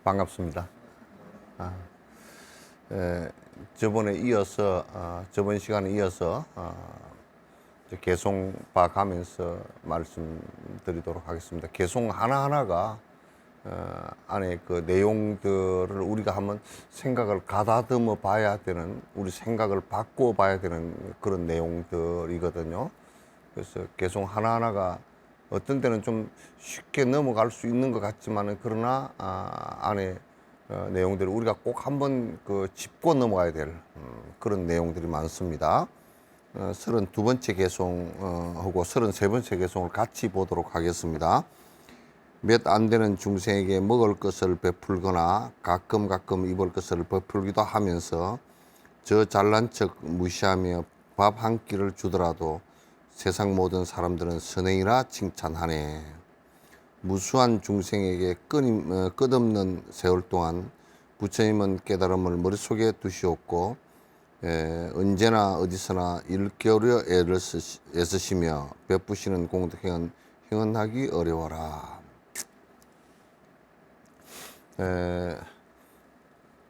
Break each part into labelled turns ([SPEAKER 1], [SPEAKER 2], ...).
[SPEAKER 1] 반갑습니다. 저번에 이어서 저번 시간에 이어서 개송 봐가면서 말씀드리도록 하겠습니다. 개송 하나하나가 안에 그 내용들을 우리가 한번 생각을 가다듬어 봐야 되는, 우리 생각을 바꾸어 봐야 되는 그런 내용들이거든요. 그래서 개송 하나하나가 어떤 때는 좀 쉽게 넘어갈 수 있는 것 같지만은, 그러나 안에 내용들을 우리가 꼭 한번 짚고 넘어가야 될 그런 내용들이 많습니다. 32번째 개송하고 33번째 개송을 같이 보도록 하겠습니다. 몇 안 되는 중생에게 먹을 것을 베풀거나 가끔 입을 것을 베풀기도 하면서 저 잘난 척 무시하며 밥 한 끼를 주더라도 세상 모든 사람들은 선행이라 칭찬하네. 무수한 중생에게 끝없는 세월 동안 부처님은 깨달음을 머릿속에 두시었고, 언제나 어디서나 일겨울여 애쓰시며 베푸시는 공덕행은 행언하기 어려워라.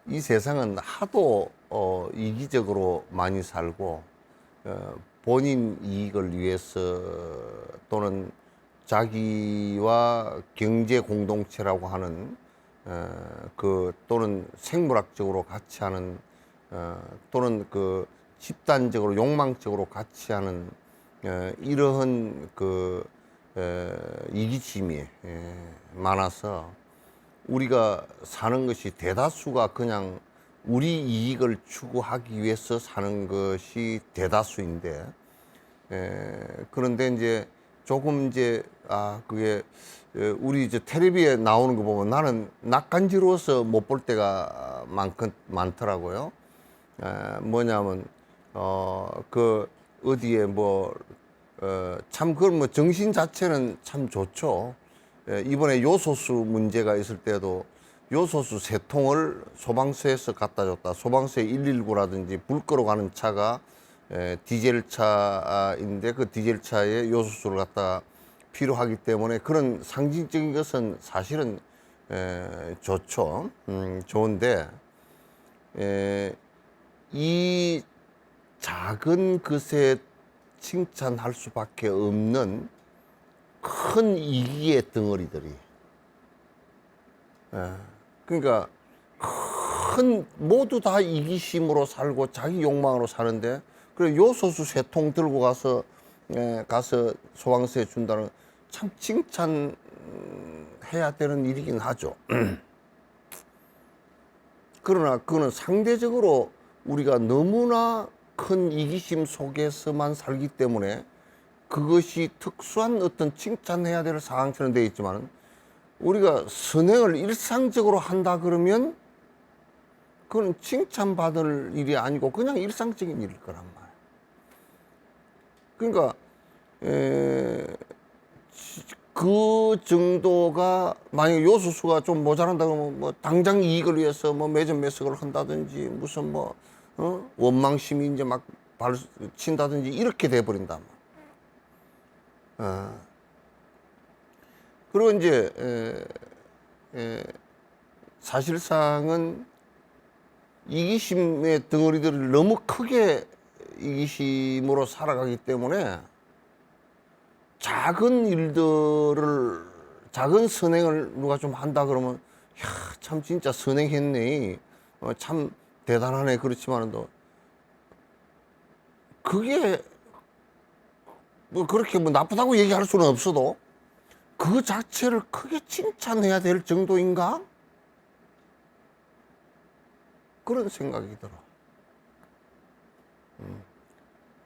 [SPEAKER 1] 이 세상은 하도 이기적으로 많이 살고, 본인 이익을 위해서 또는 자기와 경제 공동체라고 하는 또는 생물학적으로 같이 하는 또는 집단적으로 욕망적으로 같이 하는 이러한 이기심이 많아서 우리가 사는 것이, 대다수가 그냥 우리 이익을 추구하기 위해서 사는 것이 대다수인데, 그런데 이제 조금 그게 우리 텔레비에 나오는 거 보면 나는 낯간지러워서 못 볼 때가 많더라고요. 뭐냐면 어디에 참 그건 정신 자체는 참 좋죠. 이번에 요소수 문제가 있을 때도 요소수 3통을 소방서에서 갖다 줬다. 소방서에 119라든지 불 끌어가는 차가 디젤 차인데 그 디젤 차에 요소수를 갖다 필요하기 때문에 그런 상징적인 것은 사실은 좋죠. 좋은데 이 작은 것에 칭찬할 수밖에 없는 큰 이기의 덩어리들이, 그러니까 모두 다 이기심으로 살고 자기 욕망으로 사는데, 그래 요소수 3통 들고 가서 소방서에 준다는, 참 칭찬해야 되는 일이긴 하죠. 그러나 그거는 상대적으로 우리가 너무나 큰 이기심 속에서만 살기 때문에 그것이 특수한 어떤 칭찬해야 될 상황처럼 되어 있지만, 우리가 선행을 일상적으로 한다 그러면 그건 칭찬받을 일이 아니고 그냥 일상적인 일일 거란 말이에요. 그러니까 그 정도가, 만약에 요소수가 좀 모자란다 그러면 당장 이익을 위해서 매점 매석을 한다든지 무슨 원망심이 이제 막 발친다든지 이렇게 돼버린단 말이에요. 그리고 이제 사실상은 이기심의 덩어리들을 너무 크게 이기심으로 살아가기 때문에 작은 일들을, 작은 선행을 누가 좀 한다 그러면, 야, 참 진짜 선행했네, 참 대단하네. 그렇지만도 그게 그렇게 나쁘다고 얘기할 수는 없어도 그 자체를 크게 칭찬해야 될 정도인가? 그런 생각이 들어.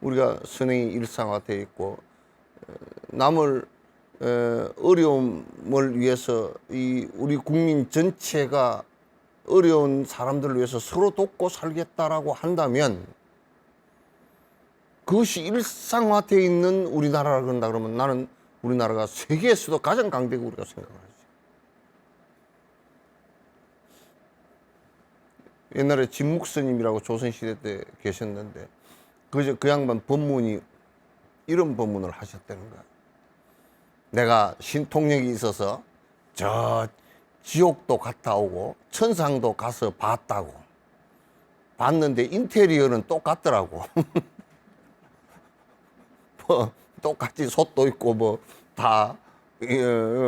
[SPEAKER 1] 우리가 선행이 일상화되어 있고, 남을 어려움을 위해서 우리 국민 전체가 어려운 사람들을 위해서 서로 돕고 살겠다라고 한다면, 그것이 일상화되어 있는 우리나라라 그런다 그러면 나는 우리나라가 세계에서도 가장 강대국이라고 생각을 하지. 옛날에 진묵스님이라고 조선시대 때 계셨는데, 그 양반 법문이 이런 법문을 하셨다는 거야. 내가 신통력이 있어서 저 지옥도 갔다 오고 천상도 가서 봤다고. 봤는데 인테리어는 똑같더라고. 뭐 똑같이 솥도 있고 뭐 다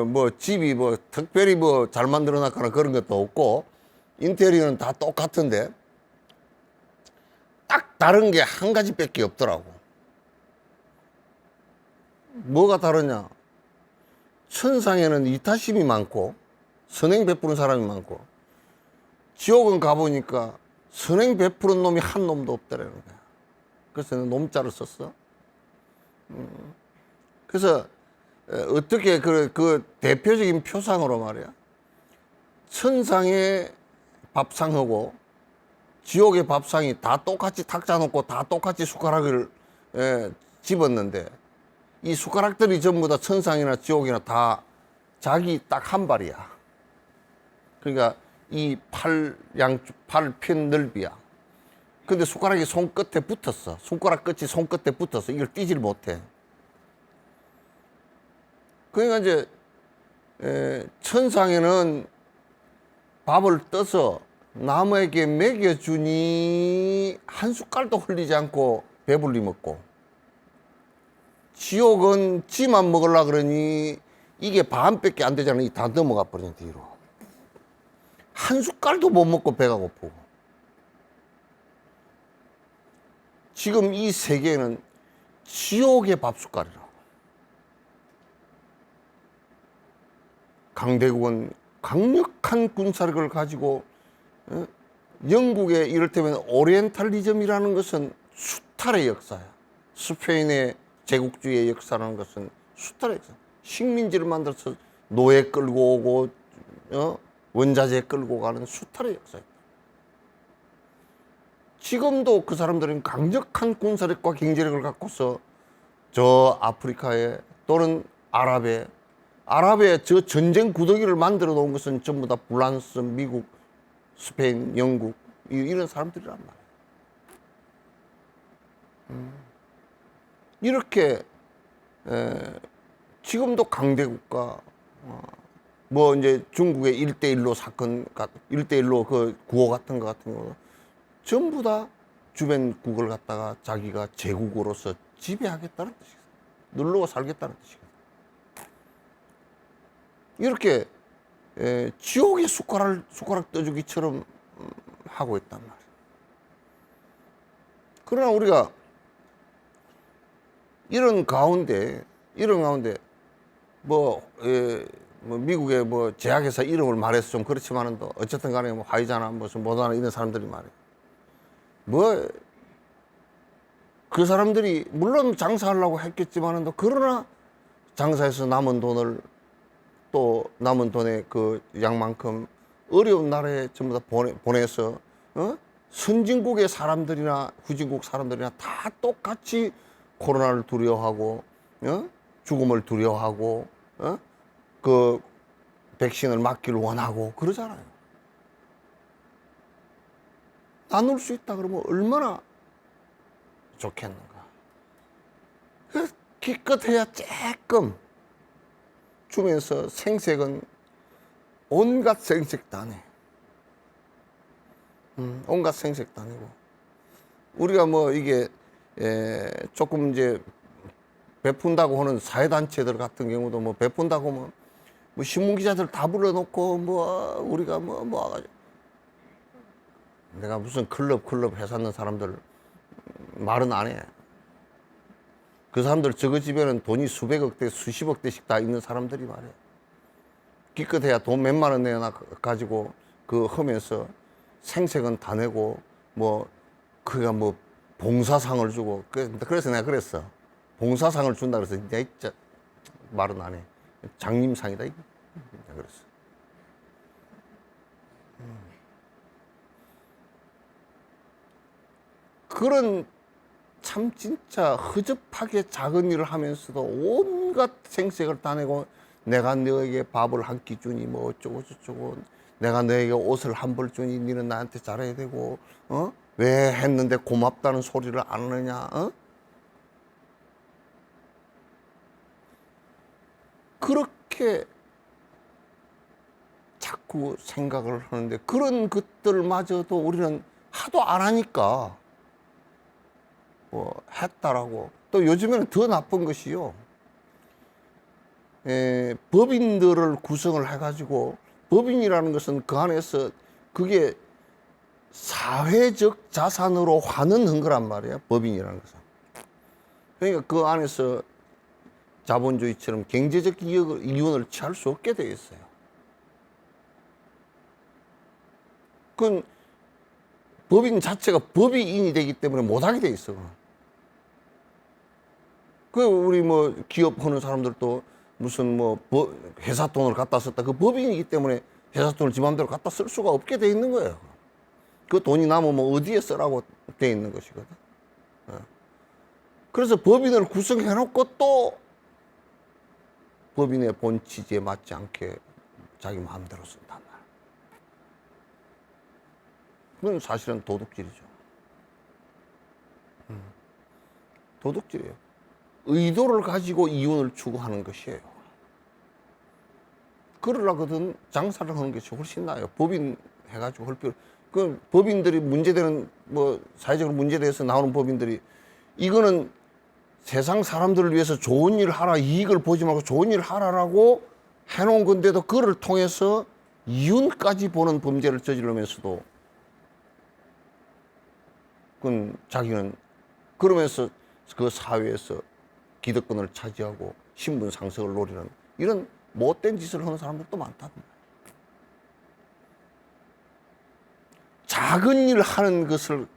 [SPEAKER 1] 뭐 집이 뭐 특별히 뭐 잘 만들어 놨거나 그런 것도 없고 인테리어는 다 똑같은데 딱 다른 게 한 가지밖에 없더라고. 뭐가 다르냐? 천상에는 이타심이 많고 선행 베푸는 사람이 많고 지옥은 가보니까 선행 베푸는 놈이 한 놈도 없더라는 거야. 그래서 놈자를 썼어. 그래서 어떻게 그 대표적인 표상으로 말이야. 천상의 밥상하고 지옥의 밥상이 다 똑같이 탁자 놓고 다 똑같이 숟가락을 집었는데 이 숟가락들이 전부 다 천상이나 지옥이나 다 자기 딱 한 발이야. 그러니까 이 팔 편 넓이야. 근데 숟가락이 손끝에 붙었어. 손가락 끝이 손끝에 붙었어. 이걸 띄질 못해. 그러니까 이제 천상에는 밥을 떠서 남에게 먹여주니 한 숟갈도 흘리지 않고 배불리 먹고, 지옥은 지만 먹으려 그러니 이게 반밖에 안 되잖아. 이 다 넘어가 버리는 뒤로. 한 숟갈도 못 먹고 배가 고프고. 지금 이 세계는 지옥의 밥숟갈이라고. 강대국은 강력한 군사력을 가지고 영국의 이를테면 오리엔탈리즘이라는 것은 수탈의 역사야. 스페인의 제국주의의 역사라는 것은 수탈의 역사. 식민지를 만들어서 노예 끌고 오고 원자재 끌고 가는 수탈의 역사야. 지금도 그 사람들은 강력한 군사력과 경제력을 갖고서 저 아프리카에 또는 아랍에 저 전쟁 구더기를 만들어 놓은 것은 전부 다 프랑스, 미국, 스페인, 영국 이런 사람들이란 말이에요. 이렇게 지금도 강대국가 뭐 이제 중국의 1대1로 사건, 1대1로 그 구호 같은 거 같은 거 전부 다 주변국을 갖다가 자기가 제국으로서 지배하겠다는 뜻이에요. 누르고 살겠다는 뜻이에요. 이렇게 지옥의 숟가락 떠주기처럼 하고 있단 말이에요. 그러나 우리가 이런 가운데 뭐 미국의 뭐 제약회사 이름을 말해서 좀 그렇지만은 또 어쨌든 간에 뭐 화이자나 무슨 모더나 이런 사람들이 말이에요. 뭐 그 사람들이 물론 장사하려고 했겠지만은 또 그러나 장사해서 남은 돈을 또 남은 돈의 그 양만큼 어려운 나라에 전부 다 보내서 선진국의 사람들이나 후진국 사람들이나 다 똑같이 코로나를 두려워하고 죽음을 두려워하고 그 백신을 맞기를 원하고 그러잖아요. 나눌 수 있다 그러면 얼마나 좋겠는가. 기껏해야 조금 주면서 생색은 온갖 생색 다 내. 온갖 생색 다 내고. 우리가 뭐 이게 조금 이제 베푼다고 하는 사회단체들 같은 경우도 뭐 베푼다고 뭐 신문기자들 다 불러놓고 뭐 우리가 뭐 와가지고 내가 무슨 클럽 회사 있는 사람들 말은 안 해. 그 사람들 저거 집에는 돈이 수백억 대 수십억 대씩 다 있는 사람들이 말이야. 기껏해야 돈 몇만 원 내나 가지고 그 하면서 생색은 다 내고 뭐 그가 뭐 봉사상을 주고 그래서 내가 그랬어. 봉사상을 준다 그래서 야 진짜 말은 안 해. 장님상이다 이거. 내가 그랬어. 그런 참 진짜 허접하게 작은 일을 하면서도 온갖 생색을 다 내고 내가 너에게 밥을 한 끼 주니 뭐 어쩌고 저쩌고 내가 너에게 옷을 한 벌 주니 너는 나한테 잘해야 되고 왜 했는데 고맙다는 소리를 안 하느냐 그렇게 자꾸 생각을 하는데 그런 것들마저도 우리는 하도 안 하니까 뭐 했다라고. 또 요즘에는 더 나쁜 것이요. 법인들을 구성을 해가지고 법인이라는 것은 그 안에서 그게 사회적 자산으로 환원한 거란 말이야. 법인이라는 것은. 그러니까 그 안에서 자본주의처럼 경제적 이윤을 취할 수 없게 되어 있어요. 그건 법인 자체가 법인이 되기 때문에 못하게 돼 있어. 그 우리 뭐 기업하는 사람들도 무슨 뭐 회사 돈을 갖다 썼다. 그 법인이기 때문에 회사 돈을 지 맘대로 갖다 쓸 수가 없게 돼 있는 거예요. 그 돈이 남으면 어디에 쓰라고 돼 있는 것이거든. 그래서 법인을 구성해 놓고 또 법인의 본 취지에 맞지 않게 자기 마음대로 쓴단 말이야. 그건 사실은 도둑질이죠. 도둑질이에요. 의도를 가지고 이윤을 추구하는 것이에요. 그러려거든 장사를 하는 것이 훨씬 나아요. 법인 해가지고 할 필요. 그 법인들이 문제되는 뭐 사회적으로 문제돼서 나오는 법인들이 이거는 세상 사람들을 위해서 좋은 일을 하라, 이익을 보지 말고 좋은 일을 하라라고 해놓은 건데도 그를 통해서 이윤까지 보는 범죄를 저지르면서도 그건 자기는 그러면서 그 사회에서 기득권을 차지하고 신분 상승을 노리는 이런 못된 짓을 하는 사람들도 많다. 작은 일 하는 것을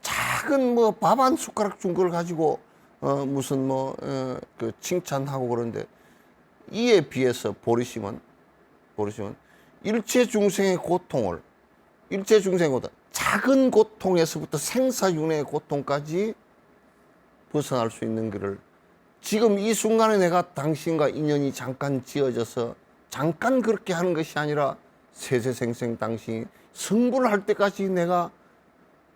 [SPEAKER 1] 작은 뭐 밥 한 숟가락 준 걸 가지고 무슨 그 칭찬하고 그러는데 이에 비해서 보리심은 일체 중생의 고통을 작은 고통에서부터 생사윤회의 고통까지 벗어날 수 있는 길을 지금 이 순간에 내가 당신과 인연이 잠깐 지어져서 잠깐 그렇게 하는 것이 아니라 세세생생 당신이 성불을 할 때까지 내가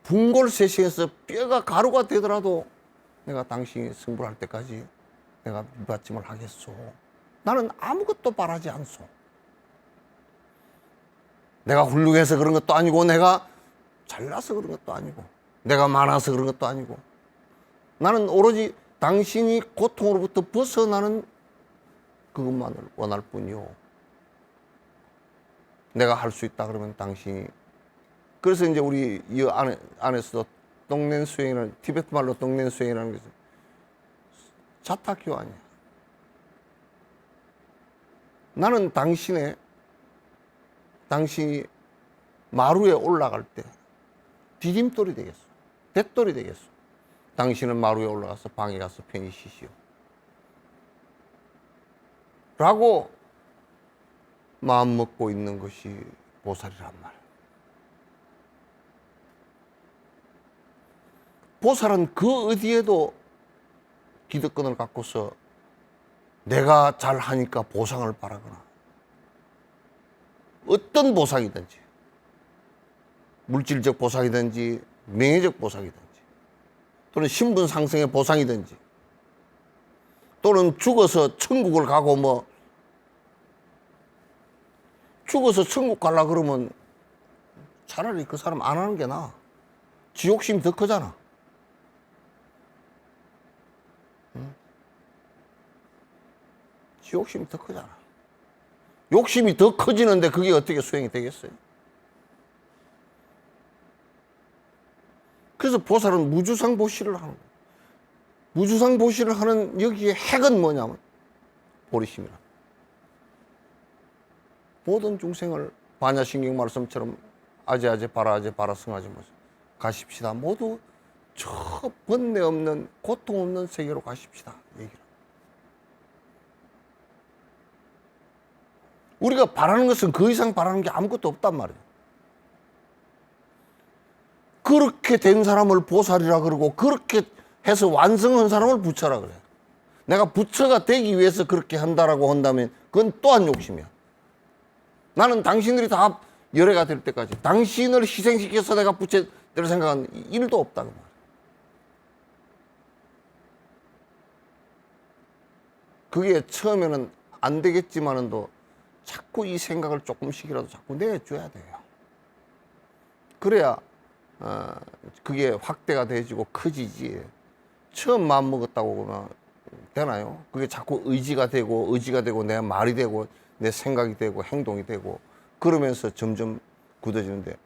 [SPEAKER 1] 분골세시에서 뼈가 가루가 되더라도 내가 당신이 성불할 때까지 내가 밑받침을 하겠소. 나는 아무것도 바라지 않소. 내가 훌륭해서 그런 것도 아니고 내가 잘나서 그런 것도 아니고 내가 많아서 그런 것도 아니고 나는 오로지 당신이 고통으로부터 벗어나는 그것만을 원할 뿐이요. 내가 할 수 있다 그러면 당신이 그래서 이제 우리 이 안에서도 똥nen수행이라는 티베트 말로 똥nen수행이라는 것은 자타교환이야. 나는 당신이 마루에 올라갈 때 디딤돌이 되겠어. 뱃돌이 되겠어. 당신은 마루에 올라가서 방에 가서 편히 쉬시오. 라고 마음 먹고 있는 것이 보살이란 말. 보살은 그 어디에도 기득권을 갖고서 내가 잘하니까 보상을 바라거나 어떤 보상이든지 물질적 보상이든지 명예적 보상이든지 또는 신분 상승의 보상이든지 또는 죽어서 천국을 가고 뭐 죽어서 천국 가려고 그러면 차라리 그 사람 안 하는 게 나아. 지옥심이 더 크잖아. 욕심이 더 크잖아. 욕심이 더 커지는데 그게 어떻게 수행이 되겠어요? 그래서 보살은 무주상보시를 하는 거예요. 무주상보시를 하는 여기에 핵은 뭐냐면 보리심이라. 모든 중생을 반야신경 말씀처럼 아제아제 바라아제 바라승하지 마세요. 가십시다. 모두 저 번뇌 없는 고통 없는 세계로 가십시다. 얘기를. 우리가 바라는 것은 그 이상 바라는 게 아무것도 없단 말이에요. 그렇게 된 사람을 보살이라 그러고 그렇게 해서 완성한 사람을 부처라 그래. 내가 부처가 되기 위해서 그렇게 한다라고 한다면 그건 또한 욕심이야. 나는 당신들이 다 열애가 될 때까지 당신을 희생시켜서 내가 부처될 생각은 일도 없다고 말이야. 그게 처음에는 안 되겠지만은도 자꾸 이 생각을 조금씩이라도 자꾸 내줘야 돼요. 그래야 그게 확대가 되지고 커지지. 처음 마음 먹었다고 그러면 되나요? 그게 자꾸 의지가 되고 내 말이 되고 내 생각이 되고 행동이 되고 그러면서 점점 굳어지는데,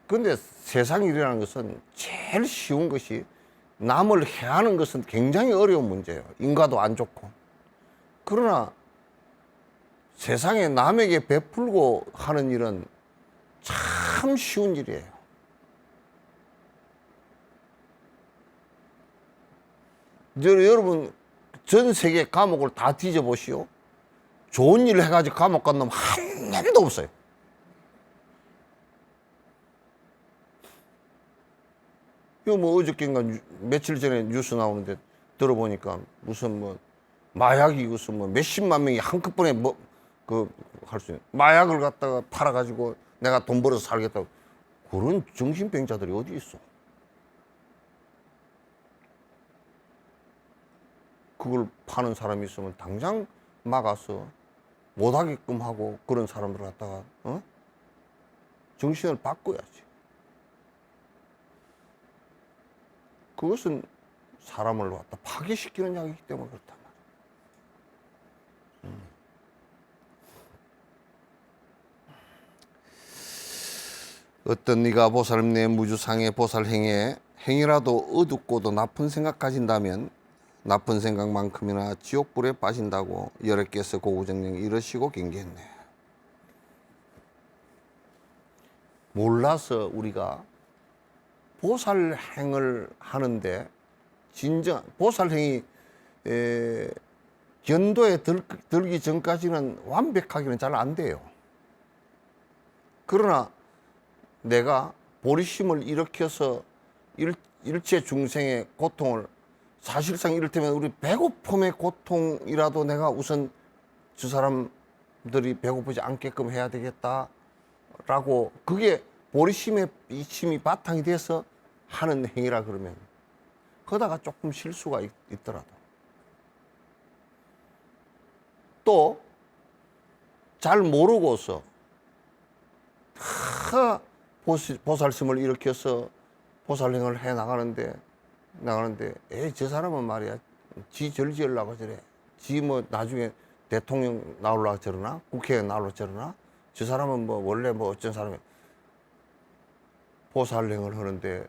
[SPEAKER 1] 근데 세상 일이라는 것은 제일 쉬운 것이 남을 해하는 것은 굉장히 어려운 문제예요. 인과도 안 좋고. 그러나 세상에 남에게 베풀고 하는 일은 참 쉬운 일이에요. 여러분 전 세계 감옥을 다 뒤져보시오. 좋은 일을 해가지고 감옥 간 놈 한 명도 없어요. 이거 뭐 어저께인가 며칠 전에 뉴스 나오는데 들어보니까 무슨 뭐 마약이 무슨 뭐 몇십만 명이 한꺼번에 뭐 그 할 수 있는 마약을 갖다가 팔아가지고 내가 돈 벌어서 살겠다고, 그런 정신병자들이 어디 있어? 그걸 파는 사람이 있으면 당장 막아서 못하게끔 하고 그런 사람들 갖다가 정신을 바꿔야지. 그것은 사람을 갖다 파괴시키는 약이기 때문에 그렇단 말이야. 어떤 네가 보살님 내 무주상의 보살행에 행이라도 어둡고도 나쁜 생각 가진다면 나쁜 생각만큼이나 지옥불에 빠진다고 여러께서 고구정령 이러시고 경계했네. 몰라서 우리가 보살행을 하는데, 진정 보살행이 견도에 들기 전까지는 완벽하기는 잘 안 돼요. 그러나 내가 보리심을 일으켜서 일체 중생의 고통을, 사실상 이를테면 우리 배고픔의 고통이라도 내가 우선 저 사람들이 배고프지 않게끔 해야 되겠다라고, 그게 보리심의 이심이 바탕이 돼서 하는 행위라 그러면 그러다가 조금 실수가 있더라도, 또 잘 모르고서 보살심을 일으켜서 보살행을 해 나가는데 에이 저 사람은 말이야 지 절지으려고 저래, 지 뭐 나중에 대통령 나오려고 저러나 국회에 나오려고 저러나, 저 사람은 뭐 원래 뭐 어쩐 사람이, 보살행을 하는데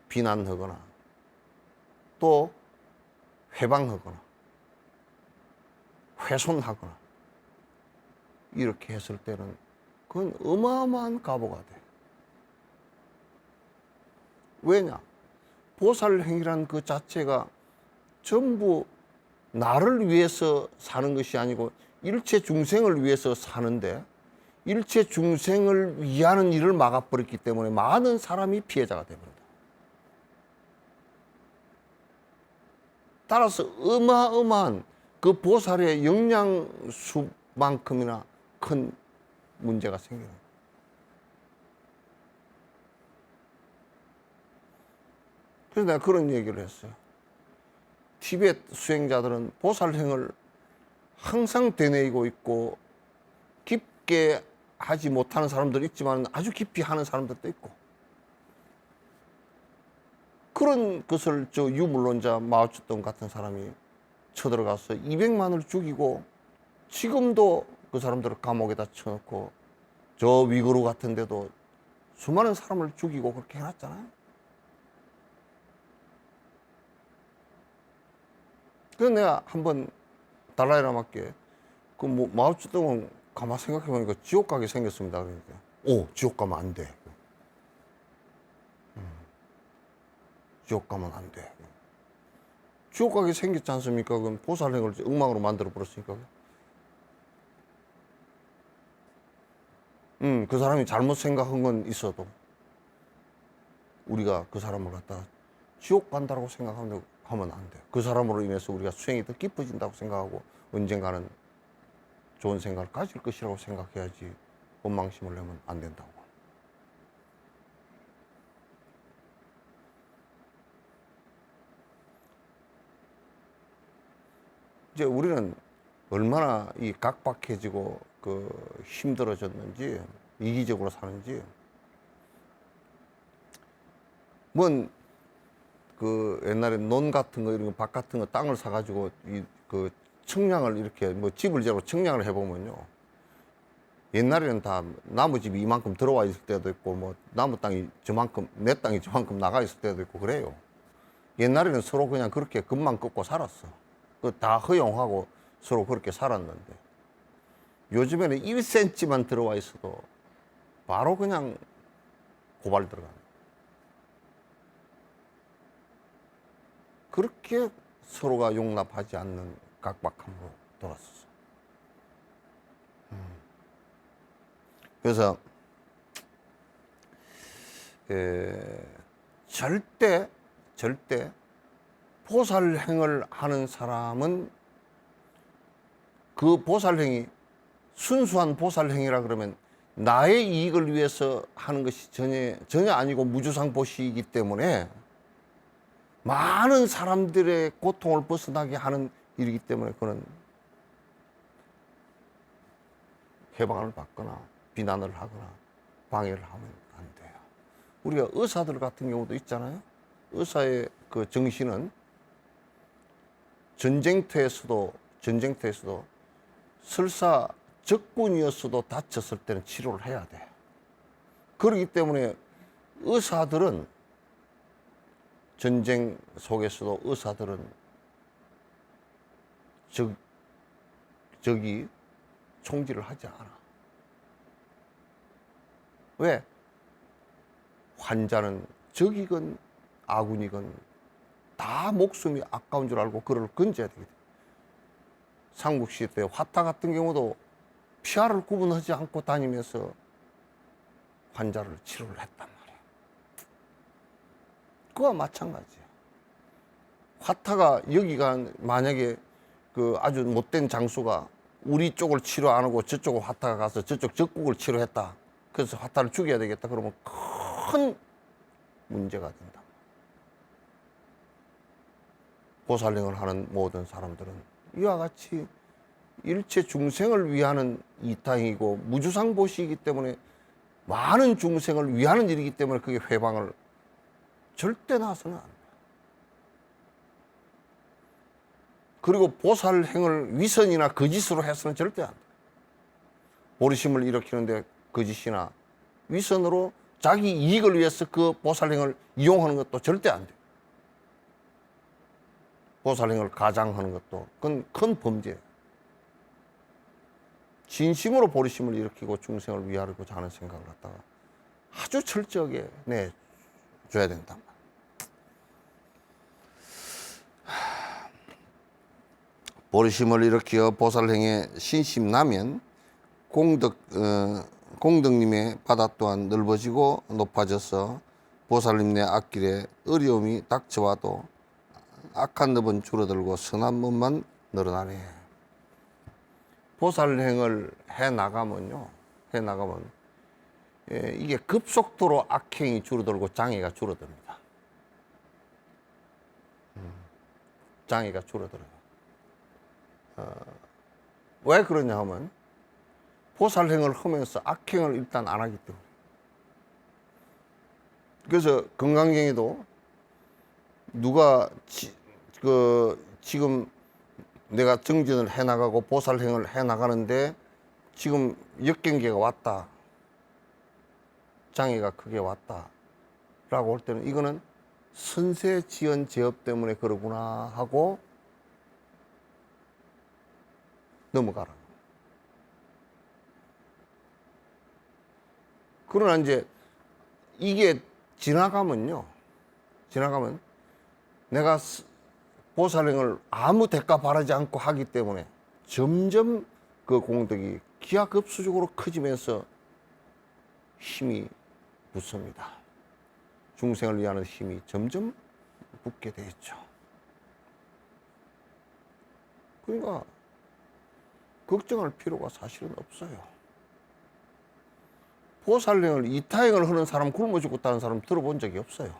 [SPEAKER 1] 비난하거나 또 회방하거나 훼손하거나 이렇게 했을 때는 그건 어마어마한 가보가 돼. 왜냐? 보살행위란 그 자체가 전부 나를 위해서 사는 것이 아니고 일체 중생을 위해서 사는데, 일체 중생을 위하는 일을 막아버렸기 때문에 많은 사람이 피해자가 되버린다. 따라서 어마어마한 그 보살의 영양수만큼이나 큰 문제가 생겨요. 그래서 내가 그런 얘기를 했어요. 티베트 수행자들은 보살행을 항상 되뇌이고 있고 깊게 하지 못하는 사람도 있지만 아주 깊이 하는 사람들도 있고, 그런 것을 저 유물론자 마오쩌둥 같은 사람이 쳐들어가서 200만을 죽이고 지금도 그 사람들을 감옥에다 쳐놓고 저 위구르 같은 데도 수많은 사람을 죽이고 그렇게 해놨잖아요. 그래서 내가 한번 달라이라마께 그 뭐 마오쩌둥은 가만 생각해보니까 지옥 가게 생겼습니다. 그러니까 오, 지옥 가면 안 돼. 지옥 가면 안 돼. 지옥 가게 생겼지 않습니까? 그럼 보살행을 엉망으로 만들어 버렸으니까. 그 사람이 잘못 생각한 건 있어도 우리가 그 사람을 갖다 지옥 간다고 생각하면 안 돼. 그 사람으로 인해서 우리가 수행이 더 깊어진다고 생각하고 언젠가는 좋은 생각을 가질 것이라고 생각해야지 원망심을 내면 안 된다고. 이제 우리는 얼마나 이 각박해지고 그 힘들어졌는지, 이기적으로 사는지. 뭔 그 옛날에 논 같은 거, 이런 거, 밭 같은 거 땅을 사가지고 이 그 청량을 이렇게 뭐 집을 지고 청량을 해보면요, 옛날에는 다 나무 집이 이만큼 들어와 있을 때도 있고, 뭐 나무 땅이 저만큼, 내 땅이 저만큼 나가 있을 때도 있고 그래요. 옛날에는 서로 그냥 그렇게 금만 긋고 살았어. 그 다 허용하고 서로 그렇게 살았는데, 요즘에는 1cm만 들어와 있어도 바로 그냥 고발 들어가는. 그렇게 서로가 용납하지 않는 각박함으로 돌았었어. 그래서 절대 보살행을 하는 사람은 그 보살행이 순수한 보살행이라 그러면 나의 이익을 위해서 하는 것이 전혀 아니고 무주상보시이기 때문에, 많은 사람들의 고통을 벗어나게 하는 일이기 때문에 그는 해방을 받거나 비난을 하거나 방해를 하면 안 돼요. 우리가 의사들 같은 경우도 있잖아요. 의사의 그 정신은 전쟁터에서도 설사 적군이었어도 다쳤을 때는 치료를 해야 돼. 그렇기 때문에 의사들은, 전쟁 속에서도 의사들은 적이 총질을 하지 않아. 왜? 환자는 적이건 아군이건 다 목숨이 아까운 줄 알고 그를 건져야 되거든. 삼국시대 때 화타 같은 경우도 피아를 구분하지 않고 다니면서 환자를 치료를 했단 말이야. 그와 마찬가지야. 화타가 여기가 만약에 그 아주 못된 장수가 우리 쪽을 치료 안 하고 저쪽을 화타가 가서 저쪽 적국을 치료했다. 그래서 화타를 죽여야 되겠다. 그러면 큰 문제가 된다. 보살행을 하는 모든 사람들은 이와 같이 일체 중생을 위하는 이타행이고 무주상보시이기 때문에, 많은 중생을 위하는 일이기 때문에 그게 회방을 절대 나서는 안 돼. 그리고 보살행을 위선이나 거짓으로 해서는 절대 안 돼. 보리심을 일으키는데 거짓이나 위선으로 자기 이익을 위해서 그 보살행을 이용하는 것도 절대 안 돼. 보살행을 가장하는 것도 그건 큰 범죄예요. 진심으로 보리심을 일으키고 중생을 위하려고 하는 생각을 갖다가 아주 철저하게 내줘야 된다. 보리심을 일으켜 보살행에 신심나면 공덕님의 바다 또한 넓어지고 높아져서 보살님네 앞길에 어려움이 닥쳐와도 악한 늪은 줄어들고 선한 법만 늘어나네. 보살행을 해나가면 이게 급속도로 악행이 줄어들고 장애가 줄어듭니다. 장애가 줄어들어요. 왜 그러냐 하면 보살행을 하면서 악행을 일단 안 하기 때문에. 그래서 건강경에도 누가 지금 내가 정진을 해나가고 보살행을 해나가는데 지금 역경계가 왔다, 장애가 크게 왔다 라고 할 때는 이거는 선세지연 제업 때문에 그러구나 하고 넘어가라. 그러나 이제 이게 지나가면 내가 보살행을 아무 대가 바라지 않고 하기 때문에 점점 그 공덕이 기하급수적으로 커지면서 힘이 붙습니다. 중생을 위하는 힘이 점점 붙게 되죠. 그러니까 걱정할 필요가 사실은 없어요. 보살행을 이타행을 하는 사람, 굶어 죽었다는 사람 들어본 적이 없어요.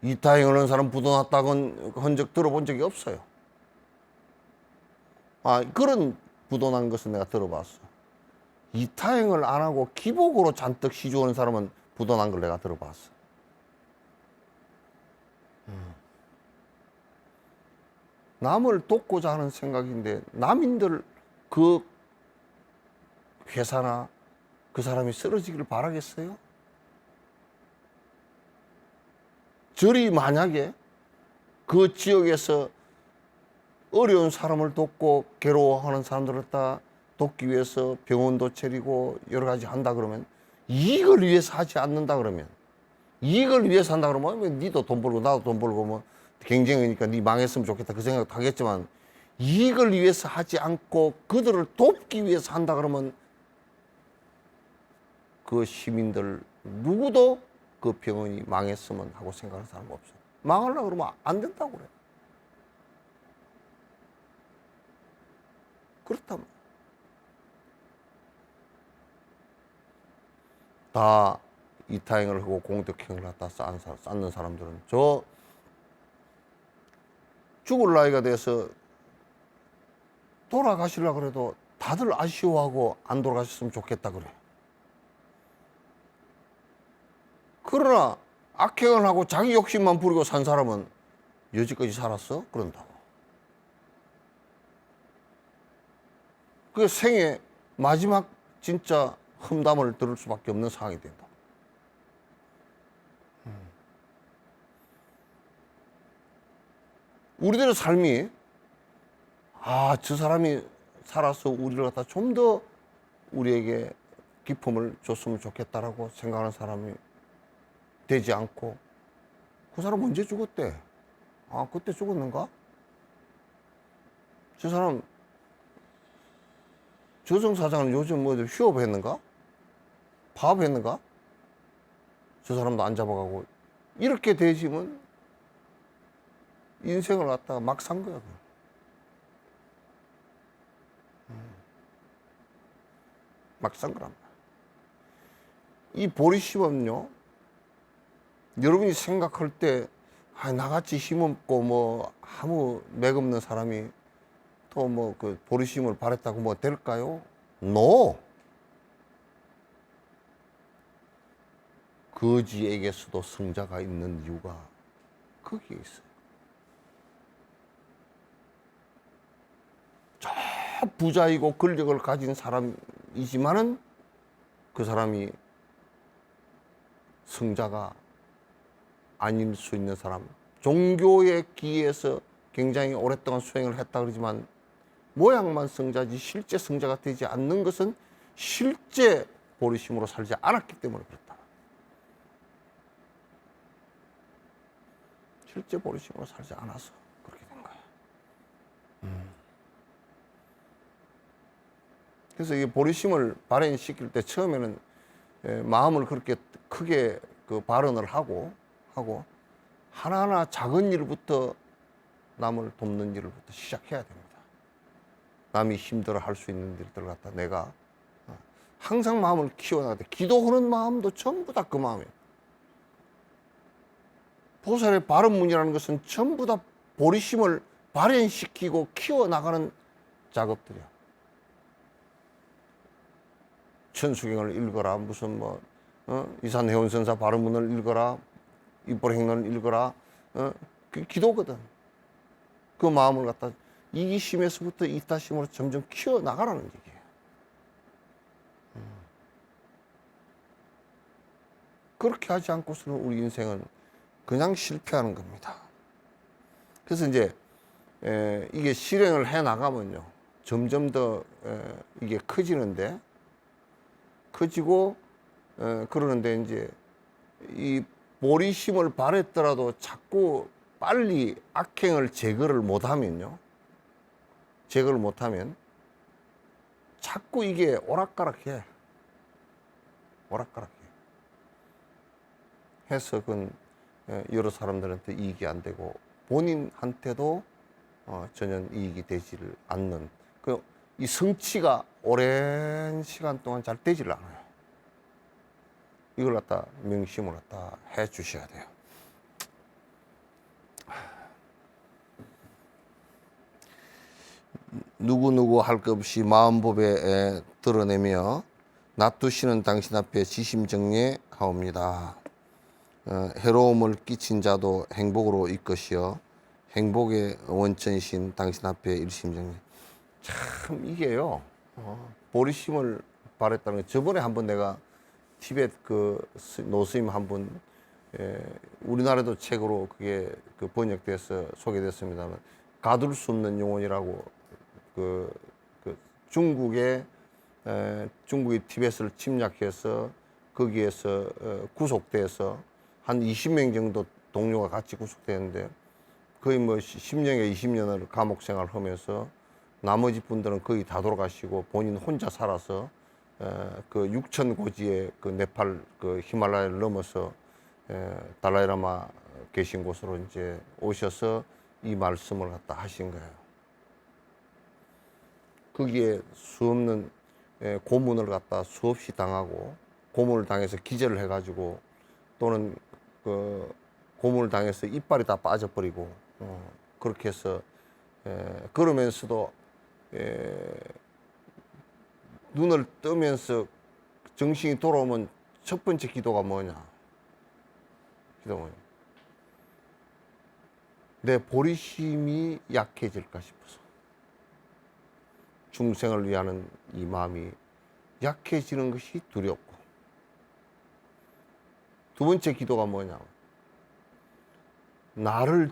[SPEAKER 1] 이타행을 하는 사람 부도났다고 한 적 들어본 적이 없어요. 그런 부도난 것은 내가 들어봤어. 이타행을 안 하고 기복으로 잔뜩 시주하는 사람은 부도난 걸 내가 들어봤어. 남을 돕고자 하는 생각인데 남인들 그 회사나 그 사람이 쓰러지기를 바라겠어요? 저리 만약에 그 지역에서 어려운 사람을 돕고 괴로워하는 사람들을 다 돕기 위해서 병원도 차리고 여러 가지 한다 그러면, 이익을 위해서 하지 않는다 그러면, 이익을 위해서 한다 그러면 니도 돈 벌고 나도 돈 벌고 뭐 경쟁이니까 니 망했으면 좋겠다 그 생각도 하겠지만, 이익을 위해서 하지 않고 그들을 돕기 위해서 한다 그러면 그 시민들 누구도 그 병원이 망했으면 하고 생각하는 사람 없어. 망하려고 그러면 안 된다고 그래. 그렇다면 다 이타행을 하고 공덕행을 갖다 쌓는 사람들은 저 죽을 나이가 돼서 돌아가시려고 그래도 다들 아쉬워하고 안 돌아가셨으면 좋겠다 그래. 그러나 악행을 하고 자기 욕심만 부리고 산 사람은 여지까지 살았어? 그런다고. 그 생애 마지막 진짜 험담을 들을 수밖에 없는 상황이 된다. 우리들의 삶이 저 사람이 살아서 우리를 갖다 좀 더 우리에게 기쁨을 줬으면 좋겠다라고 생각하는 사람이 되지 않고, 그 사람 언제 죽었대? 그때 죽었는가? 저 사람 저승사자는 요즘 뭐 휴업했는가? 파업했는가? 저 사람도 안 잡아가고. 이렇게 되지면 인생을 갖다가 막 산 거야. 막 산 거란 말이야. 이 보리심은요, 여러분이 생각할 때 나같이 힘없고 뭐 아무 맥 없는 사람이 또 뭐 그 보리심을 바랬다고 뭐 될까요? No. 거지에게서도 성자가 있는 이유가 거기에 있어요. 저 부자이고 권력을 가진 사람이지만은 그 사람이 성자가 아닐 수 있는 사람, 종교의 기에서 굉장히 오랫동안 수행을 했다 그러지만 모양만 성자지 실제 성자가 되지 않는 것은 실제 보리심으로 살지 않았기 때문에 그렇다. 실제 보리심으로 살지 않아서 그렇게 된 거야. 그래서 이 보리심을 발현시킬 때 처음에는 마음을 그렇게 크게 그 발언을 하고 하나하나 작은 일부터 남을 돕는 일부터 시작해야 됩니다. 남이 힘들어 할 수 있는 일들을 갖다 내가 항상 마음을 키워나가야 돼. 기도하는 마음도 전부 다 그 마음이에요. 보살의 발언문이라는 것은 전부 다 보리심을 발현시키고 키워나가는 작업들이야. 천수경을 읽어라, 무슨 뭐 이산해운선사 발언문을 읽어라, 입보행론을 읽어라, 그게 기도거든. 그 마음을 갖다 이기심에서부터 이타심으로 점점 키워나가라는 얘기예요. 그렇게 하지 않고서는 우리 인생은 그냥 실패하는 겁니다. 그래서 이제 이게 실행을 해 나가면요, 점점 더 이게 커지는데, 커지고 그러는데 이제 이 보리심을 발했더라도 자꾸 빨리 악행을 제거를 못하면요, 제거를 못하면 자꾸 이게 오락가락해. 해서 그건 여러 사람들한테 이익이 안 되고 본인한테도 전혀 이익이 되지를 않는, 이 성취가 오랜 시간 동안 잘 되지를 않아요. 이걸 갖다 명심을 갖다 해 주셔야 돼요. 누구누구 할 것 없이 마음법에 드러내며 놔두시는 당신 앞에 지심정리하옵니다. 해로움을 끼친 자도 행복으로 이것이여 행복의 원천이신 당신 앞에 일심정리. 참 이게요. 보리심을 바랬다는 거. 저번에 한번 내가 티벳 그 노스님 한분 우리나라도 책으로 그게 그 번역돼서 소개됐습니다만 가둘 수 없는 영혼이라고 그 중국의 티벳을 침략해서 거기에서 구속돼서 한 20명 정도 동료가 같이 구속되는데 거의 뭐 10년에 20년을 감옥 생활을 하면서 나머지 분들은 거의 다 돌아가시고 본인 혼자 살아서 그 6천 고지의 그 네팔 그 히말라야를 넘어서 달라이라마 계신 곳으로 이제 오셔서 이 말씀을 갖다 하신 거예요. 거기에 수없는 고문을 갖다 수없이 당하고 고문을 당해서 기절을 해가지고 또는 그 고문을 당해서 이빨이 다 빠져버리고 그렇게 해서 그러면서도 눈을 뜨면서 정신이 돌아오면 첫 번째 기도가 뭐냐? 기도가 뭐냐? 내 보리심이 약해질까 싶어서 중생을 위하는 이 마음이 약해지는 것이 두렵고 두 번째 기도가 뭐냐? 나를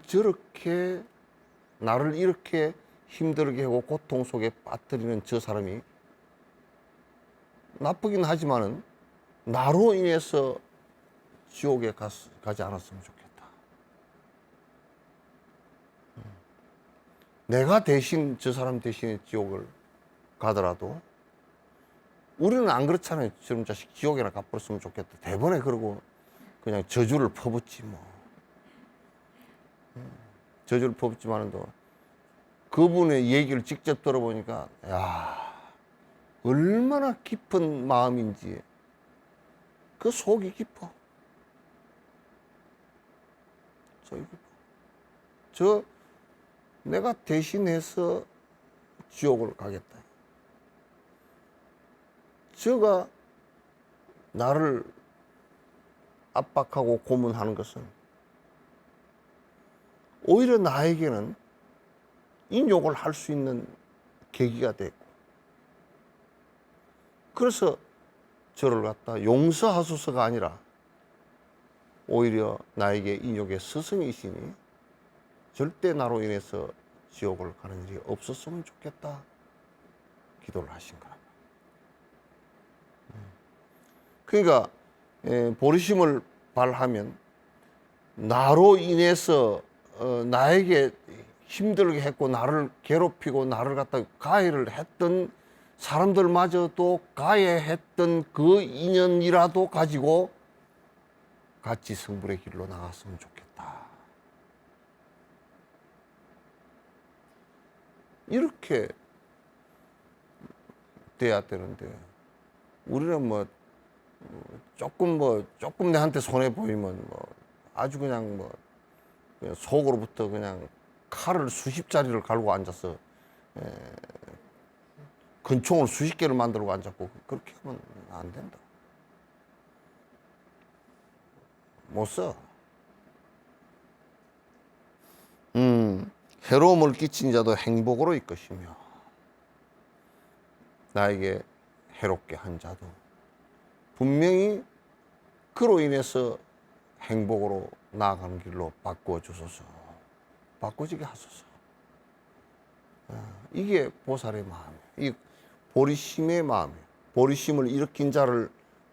[SPEAKER 1] 이렇게 힘들게 하고 고통 속에 빠뜨리는 저 사람이 나쁘긴 하지만은 나로 인해서 지옥에 가지 않았으면 좋겠다. 내가 대신 저 사람 대신에 지옥을 가더라도 우리는 안 그렇잖아요. 저런 자식 지옥에나 가버렸으면 좋겠다. 대번에 그러고 그냥 저주를 퍼붓지 뭐. 저주를 퍼붓지만도 그분의 얘기를 직접 들어보니까 야 얼마나 깊은 마음인지 그 속이 깊어. 속이 깊어. 저 내가 대신해서 지옥을 가겠다. 저가 나를 압박하고 고문하는 것은 오히려 나에게는 인욕을 할 수 있는 계기가 됐고 그래서 저를 갖다 용서하소서가 아니라 오히려 나에게 인욕의 스승이시니 절대 나로 인해서 지옥을 가는 일이 없었으면 좋겠다 기도를 하신 거라. 그러니까 보리심을 발하면 나로 인해서 나에게 힘들게 했고 나를 괴롭히고 나를 갖다 가해를 했던 사람들마저도 가해했던 그 인연이라도 가지고 같이 성불의 길로 나갔으면 좋겠다. 이렇게 돼야 되는데 우리는 조금 내한테 손해 보이면 아주 그냥 속으로부터 그냥 칼을 수십 자리를 갈고 앉아서 근총을 수십 개를 만들고 앉았고 그렇게 하면 안 된다. 못 써. 해로움을 끼친 자도 행복으로 일 것이며 나에게 해롭게 한 자도 분명히 그로 인해서 행복으로 나아가는 길로 바꾸어 주소서. 바꾸지게 하소서. 이게 보살의 마음이에요. 이 보리심의 마음이에요. 보리심을 일으킨 자를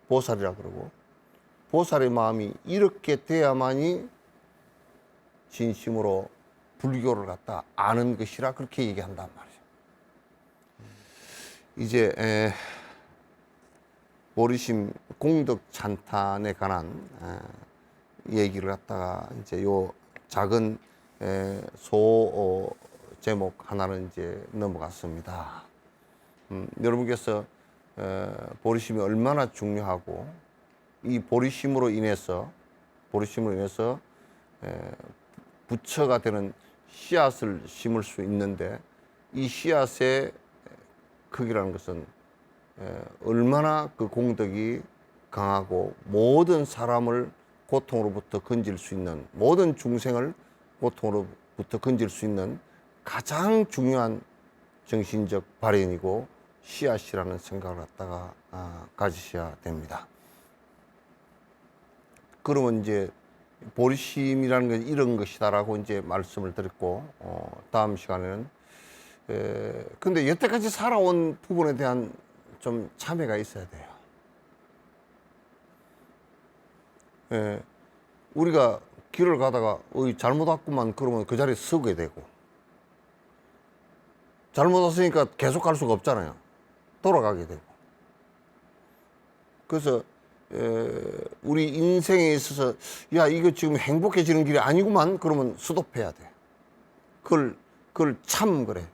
[SPEAKER 1] 보살이라 그러고 보살의 마음이 이렇게 돼야만이 진심으로 불교를 갖다 아는 것이라 그렇게 얘기한단 말이죠. 이제 보리심 공덕 찬탄에 관한 얘기를 갖다가 이제 요 작은 소 제목 하나는 이제 넘어갔습니다. 여러분께서 보리심이 얼마나 중요하고 이 보리심으로 인해서 부처가 되는 씨앗을 심을 수 있는데 이 씨앗의 크기라는 것은 얼마나 그 공덕이 강하고 모든 사람을 고통으로부터 건질 수 있는, 모든 중생을 고통으로부터 건질 수 있는 가장 중요한 정신적 발현이고 씨앗이라는 생각을 갖다가 가지셔야 됩니다. 그러면 이제 보리심이라는 건 이런 것이다라고 이제 말씀을 드렸고, 다음 시간에는 근데 여태까지 살아온 부분에 대한 좀 참회가 있어야 돼요. 우리가 길을 가다가 잘못 왔구만 그러면 그 자리에 서게 되고, 잘못 왔으니까 계속 갈 수가 없잖아요. 돌아가게 되고. 그래서 우리 인생에 있어서 야 이거 지금 행복해지는 길이 아니구만 그러면 스톱해야 돼. 그걸 참 그래.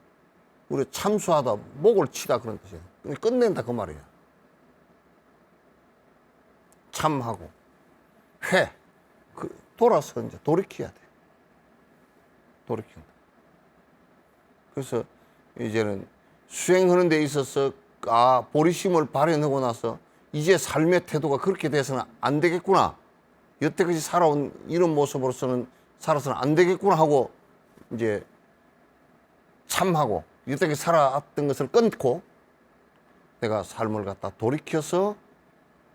[SPEAKER 1] 우리 참수하다 목을 치다 그런 뜻이에요. 끝낸다 그 말이에요. 참하고 돌아서 이제 돌이켜야 돼. 돌이킨다. 그래서 이제는 수행하는 데 있어서 보리심을 발현하고 나서 이제 삶의 태도가 그렇게 돼서는 안 되겠구나. 여태까지 살아온 이런 모습으로서는 살아서는 안 되겠구나 하고 이제 참하고 여태까지 살아왔던 것을 끊고 내가 삶을 갖다 돌이켜서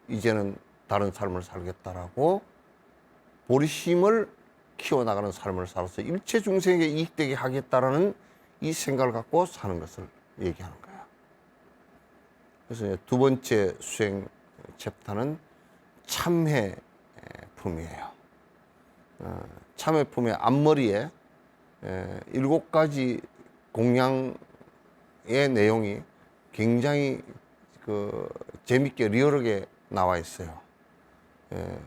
[SPEAKER 1] 이제는 다른 삶을 살겠다라고 보리심을 키워나가는 삶을 살아서 일체 중생에게 이익되게 하겠다라는 이 생각을 갖고 사는 것을 얘기하는 거예요. 그래서 두 번째 수행 챕터는 참회품이에요. 참회품의 앞머리에 7가지 공양의 내용이 굉장히 재밌게 리얼하게 나와 있어요. 그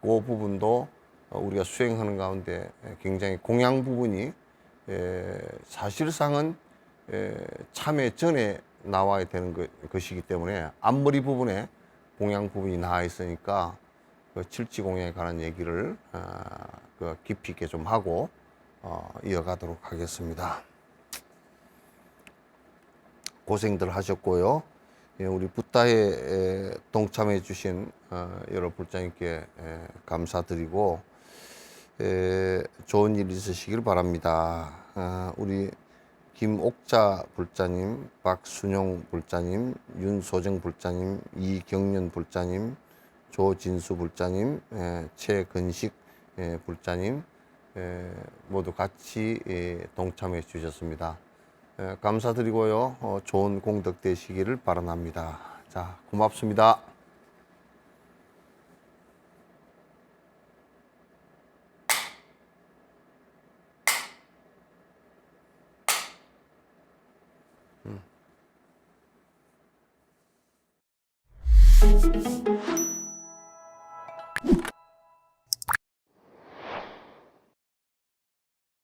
[SPEAKER 1] 부분도 우리가 수행하는 가운데 굉장히 공양 부분이 사실상은 참회 전에 나와야 되는 것이기 때문에 앞머리 부분에 공양 부분이 나와 있으니까 그 칠지공양에 관한 얘기를 깊이 있게 좀 하고 이어가도록 하겠습니다. 고생들 하셨고요. 우리 붓다에 동참해 주신 여러 불자님께 감사드리고 좋은 일 있으시길 바랍니다. 우리 김옥자 불자님, 박순용 불자님, 윤소정 불자님, 이경련 불자님, 조진수 불자님, 최근식 불자님 모두 같이 동참해 주셨습니다. 감사드리고요. 좋은 공덕 되시기를 바랍니다. 자, 고맙습니다.